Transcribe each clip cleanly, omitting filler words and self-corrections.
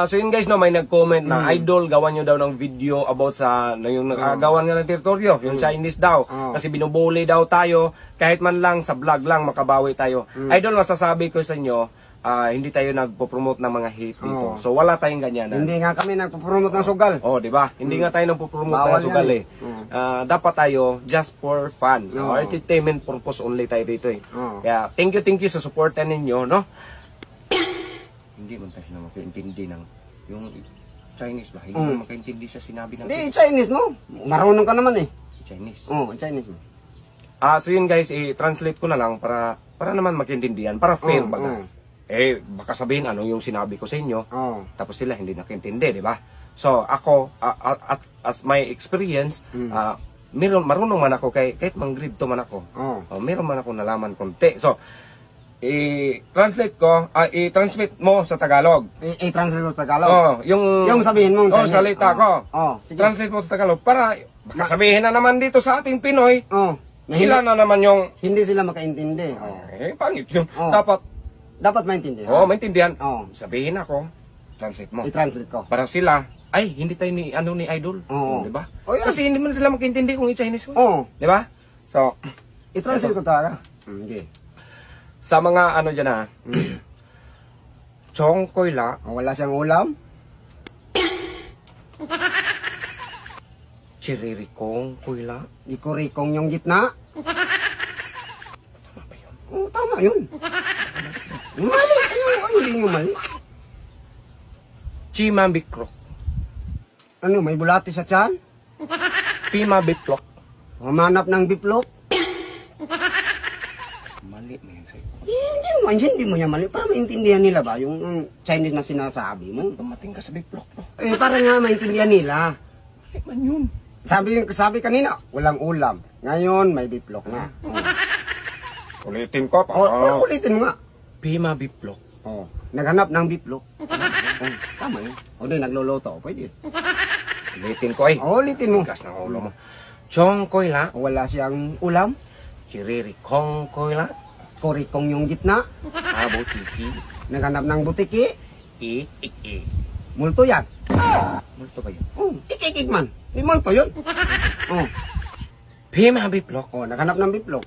So yun guys, no, may nag-comment na, Idol, gawan nyo daw ng video about sa, yung gawan nga ng teritoryo, yung Chinese daw. Kasi binubuli daw tayo, kahit man lang sa vlog lang, makabawi tayo. Idol, masasabi ko sa inyo, hindi tayo nagpo-promote ng mga hate dito. So wala tayong ganyan. Hindi nga kami nagpo-promote ng sugal. Oh, di ba? Hindi nga tayo nagpo-promote ng sugal eh. Dapat tayo just for fun. Entertainment purpose only tayo dito eh. Kaya thank you sa supportan ninyo, no? Hindi man tayo na makaintindi ng yung Chinese ba? Hindi mo makaintindi sa sinabi ng Hindi, Chinese mo. Marunong ka naman eh. Chinese. Chinese mo. So yun guys, i-translate ko na lang para naman magkaintindihan, para fair baga. Baka sabihin ano yung sinabi ko sa inyo, tapos sila hindi nakaintindi, di ba? So ako, as my experience, marunong man ako, kahit mang-grade to man ako. Meron man ako nalaman konti. So, i-translate ko, i-transmit mo sa Tagalog. I-translate mo sa Tagalog? Yung sabihin mo. salita ko. Translate mo sa Tagalog para baka sabihin na naman dito sa ating Pinoy, sila na naman yung... Hindi sila makaintindi. Pangit yun. Dapat maintindihan. Maintindihan. Sabihin ako, translate mo. I-translate ko. Para sila, hindi tayo ni Idol. Di ba? Kasi hindi mo na sila makaintindi kung i-Chinese ko. Di ba? So, i-translate ko talaga. Hindi. Sa mga ano dyan chong koy la. Wala siyang ulam. Chiririkong koy la. Ikurikong yung gitna. Tama ba yun? Tama yun. Mali. Hindi nyo mali. Chima bikrok. Ano, may bulati sa tiyan? Pima biplok. Mamanap ng biplok? Mali mo yun sa'yo. Hindi mo yan mali. Para maintindihan nila ba yung Chinese na sinasabi mo? Tumating ka sa biplok, no? Para nga maintindihan nila. Mali man yun. Sabi kanina, walang ulam. Ngayon, may biplok na. Ulitin ko pa. Ulitin mo nga. Pima biplok. Naghanap ng biplok. Tama yun. Di, nagluluto. Pwede. Ulitin ko eh. Ulitin mo. Gas ng ulo mo. Chong koy la. Wala siyang ulam. Chiririkong koy la. Kurikong yung gitna. Butiki. Naghanap ng butiki. Ik. Multo yan. Multo ba yun? Ik man. May multo yun. Pima biplok. Naghanap ng biplok.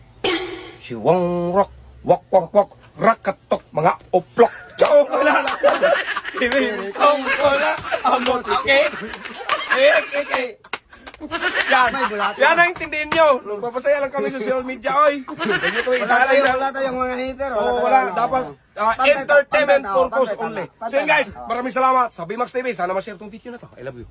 Si Wong Rock. Wak. Rakatok. Mga oplok. Chong koy la. Chiririkong koy la. Butiki. Ik. Yan ang intindihin nyo. Papasaya lang kami sa social media, oy. Wala tayong mga hater. Wala. Dapat entertainment purpose only. So yun guys, maraming salamat sa BMAX TV. Sana ma-share tong video na to. I love you.